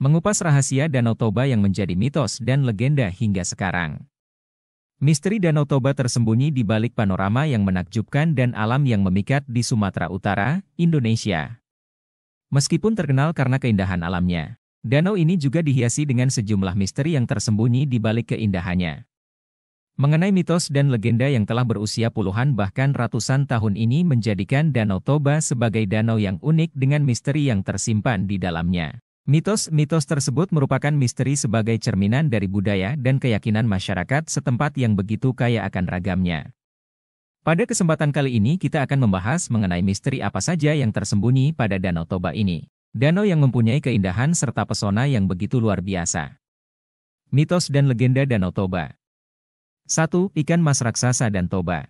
Mengupas rahasia Danau Toba yang menjadi mitos dan legenda hingga sekarang. Misteri Danau Toba tersembunyi di balik panorama yang menakjubkan dan alam yang memikat di Sumatera Utara, Indonesia. Meskipun terkenal karena keindahan alamnya, danau ini juga dihiasi dengan sejumlah misteri yang tersembunyi di balik keindahannya. Mengenai mitos dan legenda yang telah berusia puluhan bahkan ratusan tahun ini menjadikan Danau Toba sebagai danau yang unik dengan misteri yang tersimpan di dalamnya. Mitos-mitos tersebut merupakan misteri sebagai cerminan dari budaya dan keyakinan masyarakat setempat yang begitu kaya akan ragamnya. Pada kesempatan kali ini kita akan membahas mengenai misteri apa saja yang tersembunyi pada Danau Toba ini. Danau yang mempunyai keindahan serta pesona yang begitu luar biasa. Mitos dan legenda Danau Toba. 1. Ikan mas raksasa dan Toba.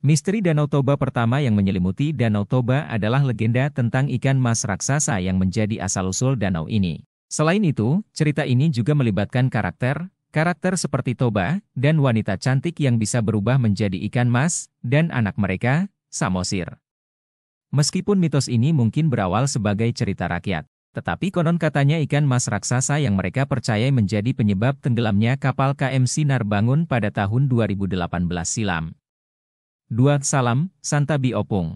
Misteri Danau Toba pertama yang menyelimuti Danau Toba adalah legenda tentang ikan mas raksasa yang menjadi asal-usul danau ini. Selain itu, cerita ini juga melibatkan karakter seperti Toba, dan wanita cantik yang bisa berubah menjadi ikan mas, dan anak mereka, Samosir. Meskipun mitos ini mungkin berawal sebagai cerita rakyat, tetapi konon katanya ikan mas raksasa yang mereka percaya menjadi penyebab tenggelamnya kapal KM Sinar Bangun pada tahun 2018 silam. 2. Salam, Santabi Opung.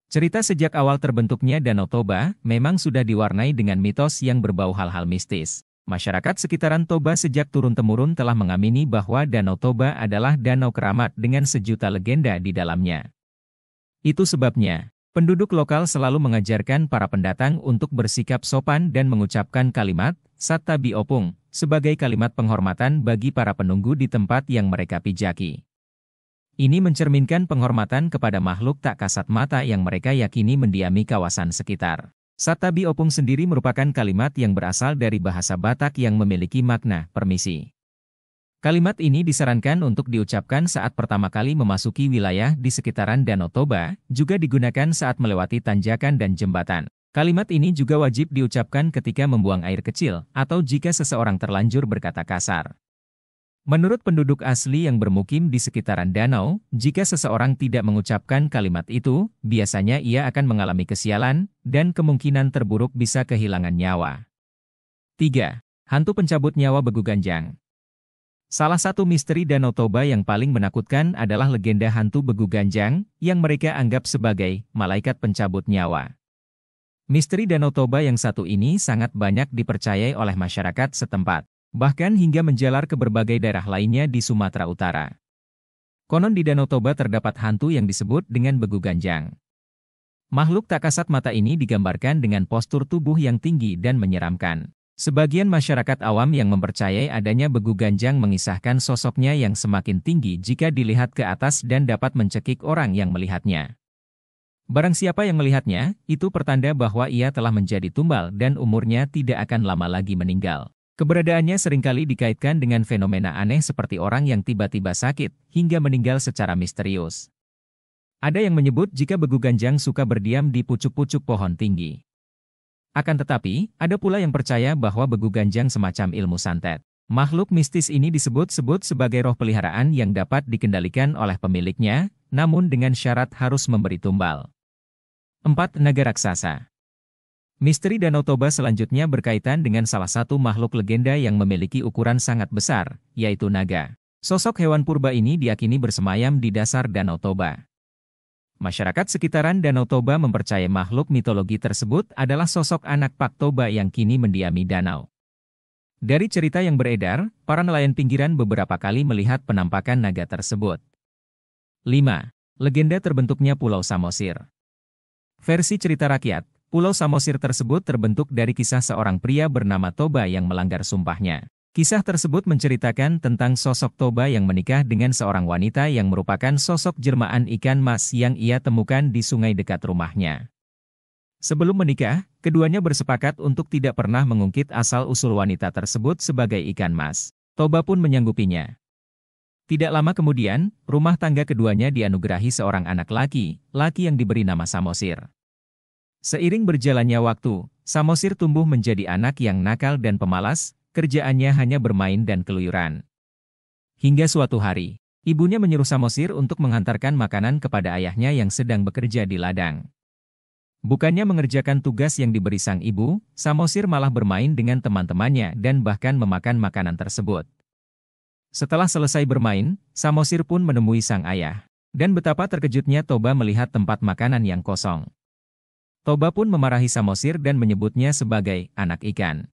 Cerita sejak awal terbentuknya Danau Toba memang sudah diwarnai dengan mitos yang berbau hal-hal mistis. Masyarakat sekitaran Toba sejak turun-temurun telah mengamini bahwa Danau Toba adalah danau keramat dengan sejuta legenda di dalamnya. Itu sebabnya, penduduk lokal selalu mengajarkan para pendatang untuk bersikap sopan dan mengucapkan kalimat Santabi Opung sebagai kalimat penghormatan bagi para penunggu di tempat yang mereka pijaki. Ini mencerminkan penghormatan kepada makhluk tak kasat mata yang mereka yakini mendiami kawasan sekitar. Santabi Opung sendiri merupakan kalimat yang berasal dari bahasa Batak yang memiliki makna permisi. Kalimat ini disarankan untuk diucapkan saat pertama kali memasuki wilayah di sekitaran Danau Toba, juga digunakan saat melewati tanjakan dan jembatan. Kalimat ini juga wajib diucapkan ketika membuang air kecil, atau jika seseorang terlanjur berkata kasar. Menurut penduduk asli yang bermukim di sekitaran danau, jika seseorang tidak mengucapkan kalimat itu, biasanya ia akan mengalami kesialan, dan kemungkinan terburuk bisa kehilangan nyawa. 3. Hantu pencabut nyawa Begu Ganjang. Salah satu misteri Danau Toba yang paling menakutkan adalah legenda hantu Begu Ganjang, yang mereka anggap sebagai malaikat pencabut nyawa. Misteri Danau Toba yang satu ini sangat banyak dipercayai oleh masyarakat setempat, bahkan hingga menjalar ke berbagai daerah lainnya di Sumatera Utara. Konon di Danau Toba terdapat hantu yang disebut dengan Begu Ganjang. Makhluk tak kasat mata ini digambarkan dengan postur tubuh yang tinggi dan menyeramkan. Sebagian masyarakat awam yang mempercayai adanya Begu Ganjang mengisahkan sosoknya yang semakin tinggi jika dilihat ke atas dan dapat mencekik orang yang melihatnya. Barang siapa yang melihatnya, itu pertanda bahwa ia telah menjadi tumbal dan umurnya tidak akan lama lagi meninggal. Keberadaannya seringkali dikaitkan dengan fenomena aneh seperti orang yang tiba-tiba sakit, hingga meninggal secara misterius. Ada yang menyebut jika Begu Ganjang suka berdiam di pucuk-pucuk pohon tinggi. Akan tetapi, ada pula yang percaya bahwa Begu Ganjang semacam ilmu santet. Makhluk mistis ini disebut-sebut sebagai roh peliharaan yang dapat dikendalikan oleh pemiliknya, namun dengan syarat harus memberi tumbal. 4. Naga Raksasa. Misteri Danau Toba selanjutnya berkaitan dengan salah satu makhluk legenda yang memiliki ukuran sangat besar, yaitu naga. Sosok hewan purba ini diyakini bersemayam di dasar Danau Toba. Masyarakat sekitaran Danau Toba mempercayai makhluk mitologi tersebut adalah sosok anak Pak Toba yang kini mendiami danau. Dari cerita yang beredar, para nelayan pinggiran beberapa kali melihat penampakan naga tersebut. 5. Legenda terbentuknya Pulau Samosir. Versi cerita rakyat, Pulau Samosir tersebut terbentuk dari kisah seorang pria bernama Toba yang melanggar sumpahnya. Kisah tersebut menceritakan tentang sosok Toba yang menikah dengan seorang wanita yang merupakan sosok jelmaan ikan mas yang ia temukan di sungai dekat rumahnya. Sebelum menikah, keduanya bersepakat untuk tidak pernah mengungkit asal-usul wanita tersebut sebagai ikan mas. Toba pun menyanggupinya. Tidak lama kemudian, rumah tangga keduanya dianugerahi seorang anak laki yang diberi nama Samosir. Seiring berjalannya waktu, Samosir tumbuh menjadi anak yang nakal dan pemalas. Kerjaannya hanya bermain dan keluyuran. Hingga suatu hari, ibunya menyuruh Samosir untuk menghantarkan makanan kepada ayahnya yang sedang bekerja di ladang. Bukannya mengerjakan tugas yang diberi sang ibu, Samosir malah bermain dengan teman-temannya dan bahkan memakan makanan tersebut. Setelah selesai bermain, Samosir pun menemui sang ayah. Dan betapa terkejutnya Toba melihat tempat makanan yang kosong. Toba pun memarahi Samosir dan menyebutnya sebagai anak ikan.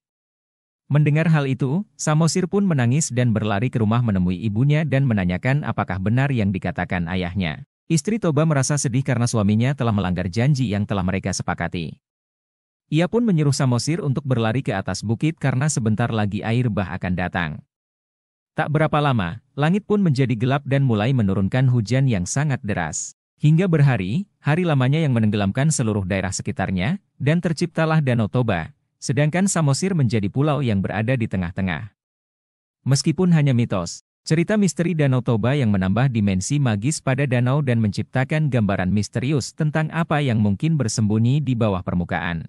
Mendengar hal itu, Samosir pun menangis dan berlari ke rumah menemui ibunya dan menanyakan apakah benar yang dikatakan ayahnya. Istri Toba merasa sedih karena suaminya telah melanggar janji yang telah mereka sepakati. Ia pun menyuruh Samosir untuk berlari ke atas bukit karena sebentar lagi air bah akan datang. Tak berapa lama, langit pun menjadi gelap dan mulai menurunkan hujan yang sangat deras. Hingga berhari-hari lamanya yang menenggelamkan seluruh daerah sekitarnya, dan terciptalah Danau Toba, sedangkan Samosir menjadi pulau yang berada di tengah-tengah. Meskipun hanya mitos, cerita misteri Danau Toba yang menambah dimensi magis pada danau dan menciptakan gambaran misterius tentang apa yang mungkin bersembunyi di bawah permukaan.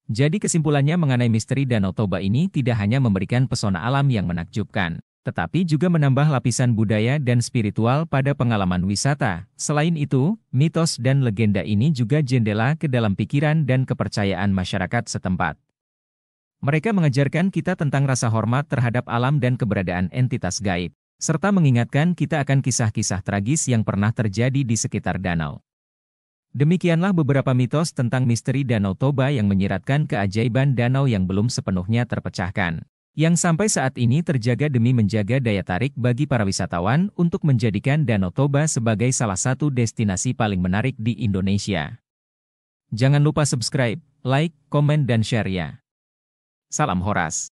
Jadi kesimpulannya mengenai misteri Danau Toba ini tidak hanya memberikan pesona alam yang menakjubkan, tetapi juga menambah lapisan budaya dan spiritual pada pengalaman wisata. Selain itu, mitos dan legenda ini juga jendela ke dalam pikiran dan kepercayaan masyarakat setempat. Mereka mengajarkan kita tentang rasa hormat terhadap alam dan keberadaan entitas gaib, serta mengingatkan kita akan kisah-kisah tragis yang pernah terjadi di sekitar danau. Demikianlah beberapa mitos tentang misteri Danau Toba yang menyiratkan keajaiban danau yang belum sepenuhnya terpecahkan, yang sampai saat ini terjaga demi menjaga daya tarik bagi para wisatawan untuk menjadikan Danau Toba sebagai salah satu destinasi paling menarik di Indonesia. Jangan lupa subscribe, like, komen dan share ya. Salam Horas.